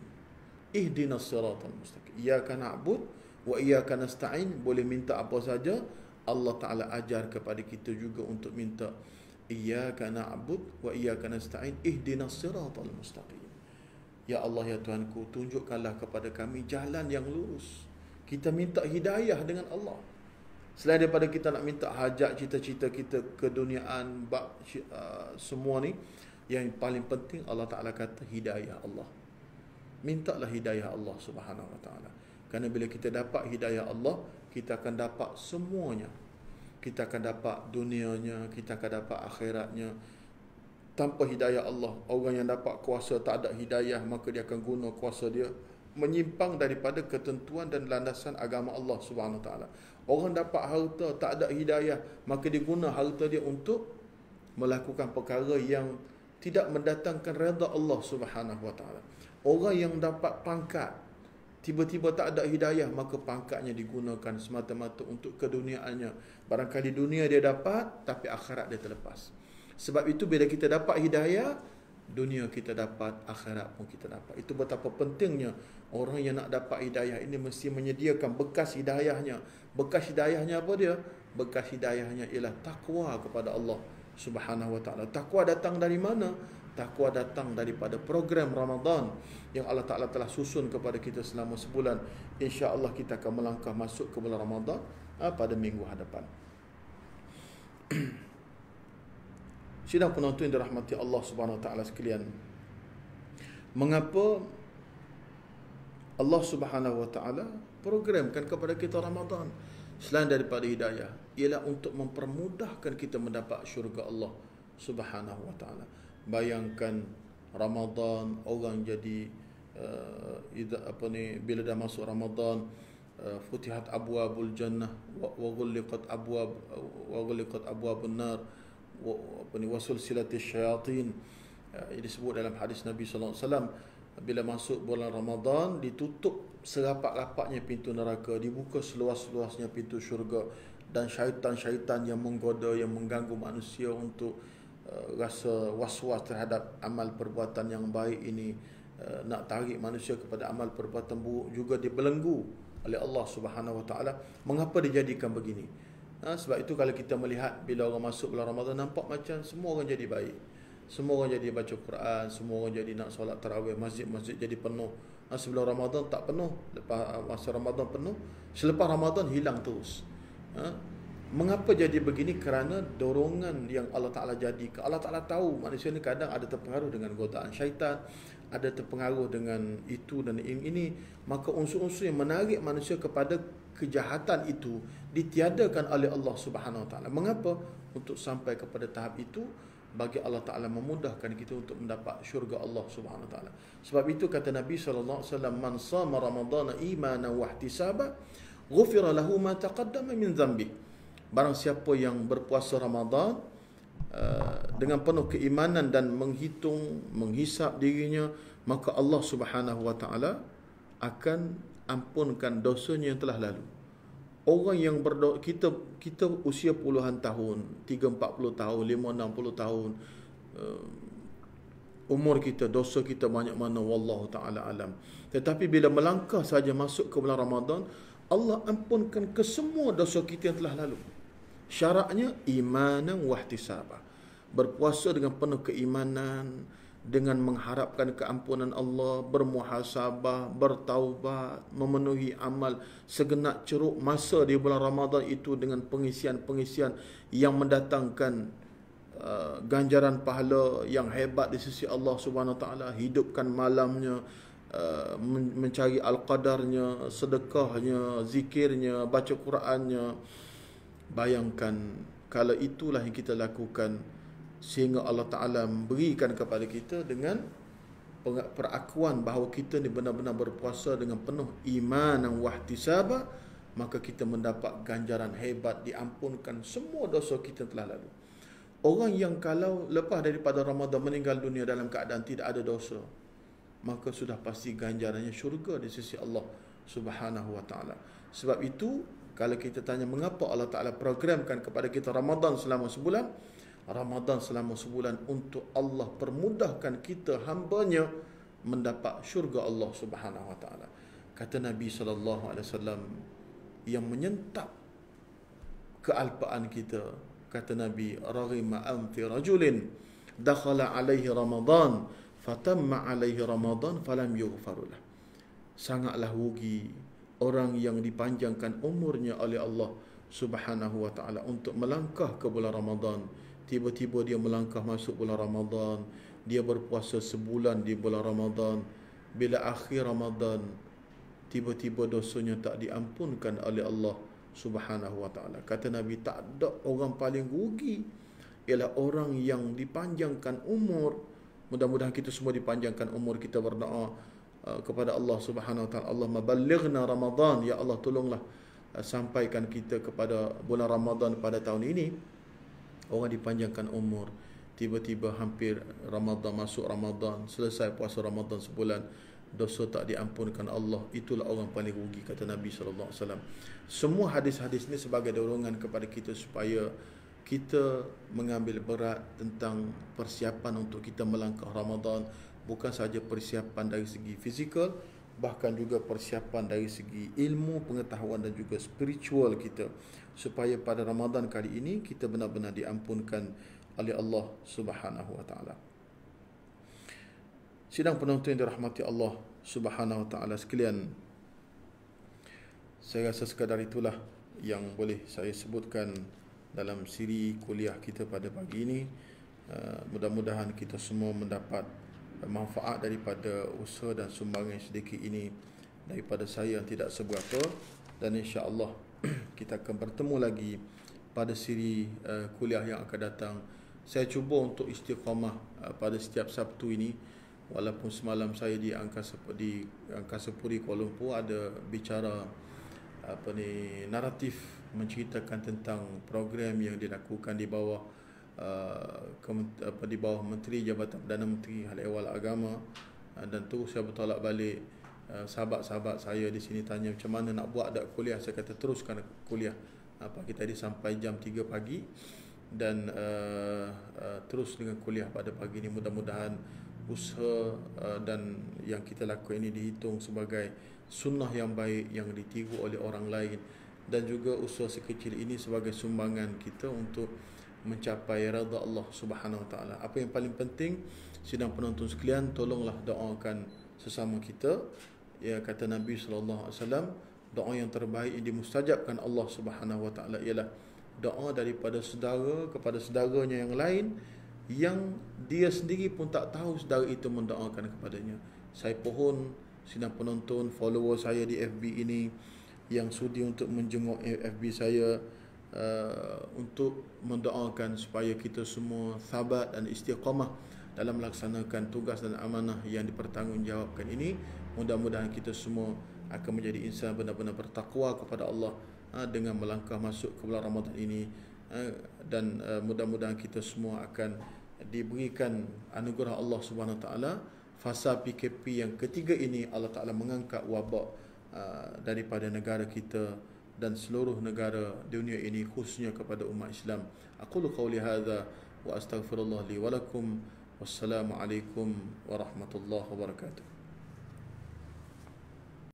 A: Ihdinas siratal mustaqim. Iyyaka na'bud wa iyyaka nasta'in, boleh minta apa saja. Allah Ta'ala ajar kepada kita juga untuk minta iyyaka na'bud wa iyyaka nasta'in ihdinas siratal mustaqim. Ya Allah, ya Tuhanku, tunjukkanlah kepada kami jalan yang lurus. Kita minta hidayah dengan Allah. Selain daripada kita nak minta hajat, cita-cita kita, keduniaan, semua ni, yang paling penting Allah Ta'ala kata hidayah Allah. Mintalah hidayah Allah Subhanahu Wa Ta'ala. Kerana bila kita dapat hidayah Allah, kita akan dapat semuanya. Kita akan dapat dunianya, kita akan dapat akhiratnya. Tanpa hidayah Allah, orang yang dapat kuasa tak ada hidayah, maka dia akan guna kuasa dia menyimpang daripada ketentuan dan landasan agama Allah Subhanahu Wa Ta'ala. Orang dapat harta tak ada hidayah, maka dia guna harta dia untuk melakukan perkara yang tidak mendatangkan redha Allah Subhanahu Wa Ta'ala. Orang yang dapat pangkat tiba-tiba tak ada hidayah, maka pangkatnya digunakan semata-mata untuk keduniaannya. Barangkali dunia dia dapat, tapi akhirat dia terlepas. Sebab itu bila kita dapat hidayah, dunia kita dapat, akhirat pun kita dapat. Itu betapa pentingnya orang yang nak dapat hidayah ini mesti menyediakan bekas hidayahnya. Bekas hidayahnya apa dia? Bekas hidayahnya ialah takwa kepada Allah Subhanahu Wa Ta'ala. Takwa datang dari mana? Takwa datang daripada program Ramadan yang Allah Ta'ala telah susun kepada kita selama sebulan. InsyaAllah kita akan melangkah masuk ke bulan Ramadan pada minggu hadapan. Sidang penonton yang dirahmati Allah Subhanahu Wa Ta'ala sekalian, mengapa Allah Subhanahu Wa Ta'ala programkan kepada kita Ramadan? selain daripada hidayah, ialah untuk mempermudahkan kita mendapat syurga Allah Subhanahu wa taala. Bayangkan Ramadan, orang jadi bila dah masuk Ramadan, futihat abwabul jannah wa ghulliqat abwabun nar wa sulsilatis syayatin. Ini disebut dalam hadis Nabi sallallahu alaihi wasallam, bila masuk bulan Ramadan, ditutup serapat-rapatnya pintu neraka, dibuka seluas-luasnya pintu syurga, dan syaitan-syaitan yang menggoda, yang mengganggu manusia untuk rasa was-was terhadap amal perbuatan yang baik ini, nak tarik manusia kepada amal perbuatan buruk, juga dibelenggu oleh Allah Subhanahu wa taala. Mengapa dijadikan begini? Sebab itu kalau kita melihat bila orang masuk bulan Ramadan, nampak macam semua orang jadi baik, semua orang jadi baca Quran, semua orang jadi nak solat tarawih, masjid-masjid jadi penuh. Sebelum Ramadan tak penuh, lepas masa Ramadan penuh, selepas Ramadan hilang terus. Mengapa jadi begini? Kerana dorongan yang Allah Ta'ala jadikan. Allah Ta'ala tahu manusia ni kadang ada terpengaruh dengan godaan syaitan, ada terpengaruh dengan itu dan ini. Maka unsur-unsur yang menarik manusia kepada kejahatan itu ditiadakan oleh Allah Subhanahu Wa Ta'ala. Mengapa? Untuk sampai kepada tahap itu, bagi Allah Ta'ala memudahkan kita untuk mendapat syurga Allah Subhanahu Wa Ta'ala. Sebab itu kata Nabi SAW, man sama Ramadana imanan wa ihtisaba, ghufira lahu ma taqaddama min dhanbi. Barang siapa yang berpuasa Ramadan dengan penuh keimanan dan menghisap dirinya, maka Allah Subhanahu Wa Ta'ala akan ampunkan dosanya yang telah lalu. Orang yang kita usia puluhan tahun, 30-40 tahun, 50-60 tahun, umur kita, dosa kita banyak mana, wallahu taala alam. Tetapi bila melangkah saja masuk ke bulan Ramadan, Allah ampunkan ke semua dosa kita yang telah lalu. Syaratnya imanan wa ihtisaba. Berpuasa dengan penuh keimanan, dengan mengharapkan keampunan Allah, bermuhasabah, bertaubat, memenuhi amal segenap ceruk masa di bulan Ramadan itu dengan pengisian-pengisian yang mendatangkan ganjaran pahala yang hebat di sisi Allah Subhanahu Wa Taala. Hidupkan malamnya, mencari al-qadarnya, sedekahnya, zikirnya, baca Qurannya. Bayangkan kalau itulah yang kita lakukan, sehingga Allah Ta'ala berikan kepada kita dengan perakuan bahawa kita ni benar-benar berpuasa dengan penuh iman dan wahtisabah, maka kita mendapat ganjaran hebat, diampunkan semua dosa kita telah lalu. Orang yang kalau lepas daripada Ramadan meninggal dunia dalam keadaan tidak ada dosa, maka sudah pasti ganjarannya syurga di sisi Allah Subhanahu Wa Ta'ala. Sebab itu kalau kita tanya mengapa Allah Ta'ala programkan kepada kita Ramadan selama sebulan, Ramadan selama sebulan untuk Allah permudahkan kita hambanya mendapat syurga Allah Subhanahu Wa Ta'ala. Kata Nabi SAW yang menyentap kealpaan kita, kata Nabi, raghima anfi rajulin dakhala alaihi Ramadan fatamma alaihi Ramadan falam yughfarulah. Sangatlah rugi orang yang dipanjangkan umurnya oleh Allah Subhanahu Wa Ta'ala untuk melangkah ke bulan Ramadan. Tiba-tiba dia melangkah masuk bulan Ramadan, dia berpuasa sebulan di bulan Ramadan. Bila akhir Ramadan, tiba-tiba dosanya tak diampunkan oleh Allah Subhanahu Wa Ta'ala. Kata Nabi, tak ada orang paling rugi ialah orang yang dipanjangkan umur. Mudah-mudahan kita semua dipanjangkan umur. Kita berdoa kepada Allah Subhanahu Wa Ta'ala, Allahumma ballighna Ramadan, ya Allah tolonglah sampaikan kita kepada bulan Ramadan pada tahun ini. Orang dipanjangkan umur, tiba-tiba hampir Ramadan, masuk Ramadan, selesai puasa Ramadan sebulan, dosa tak diampunkan Allah. Itulah orang paling rugi, kata Nabi SAW. Semua hadis-hadis ini sebagai dorongan kepada kita supaya kita mengambil berat tentang persiapan untuk kita melangkah Ramadan. Bukan sahaja persiapan dari segi fizikal, bahkan juga persiapan dari segi ilmu, pengetahuan dan juga spiritual kita, supaya pada Ramadan kali ini kita benar-benar diampunkan oleh Allah Subhanahu Wa Ta'ala. Sidang penonton yang dirahmati Allah Subhanahu Wa Ta'ala sekalian, saya rasa sekadar itulah yang boleh saya sebutkan dalam siri kuliah kita pada pagi ini. Mudah-mudahan kita semua mendapat manfaat daripada usaha dan sumbangan sedikit ini daripada saya yang tidak seberapa, dan insya-Allah kita akan bertemu lagi pada siri kuliah yang akan datang. Saya cuba untuk istiqamah pada setiap Sabtu ini, walaupun semalam saya di Angkasa Puri Kuala Lumpur ada bicara naratif menceritakan tentang program yang dilakukan di bawah di bawah Menteri Jabatan Perdana Menteri Hal Ehwal Agama, dan terus saya bertolak balik sahabat-sahabat saya di sini tanya macam mana nak buat ada kuliah. Saya kata teruskan kuliah pagi tadi sampai jam 3 pagi, dan terus dengan kuliah pada pagi ini. Mudah-mudahan usaha dan yang kita lakukan ini dihitung sebagai sunnah yang baik yang ditiru oleh orang lain, dan juga usaha sekecil ini sebagai sumbangan kita untuk mencapai redha Allah Subhanahu Wa Taala. Apa yang paling penting, sidang penonton sekalian, tolonglah doakan sesama kita. Ya, kata Nabi sallallahu alaihi wasallam, doa yang terbaik yang dimustajabkan Allah Subhanahu Wa Taala ialah doa daripada saudara kepada saudaranya yang lain yang dia sendiri pun tak tahu saudara itu mendoakan kepadanya. Saya pohon sidang penonton, follower saya di FB ini yang sudi untuk menjenguk FB saya untuk mendoakan supaya kita semua sabar dan istiqamah dalam melaksanakan tugas dan amanah yang dipertanggungjawabkan ini. Mudah-mudahan kita semua akan menjadi insan benar-benar bertakwa kepada Allah dengan melangkah masuk ke bulan Ramadan ini, dan mudah-mudahan kita semua akan diberikan anugerah Allah Subhanahu Wa Taala. Fasa PKP yang ketiga ini Allah Taala mengangkat wabak daripada negara kita dan seluruh negara dunia ini, khususnya kepada umat Islam. Aqulu qawli hadza wa astaghfirullah li wa lakum. Wassalamualaikum warahmatullahi wabarakatuh.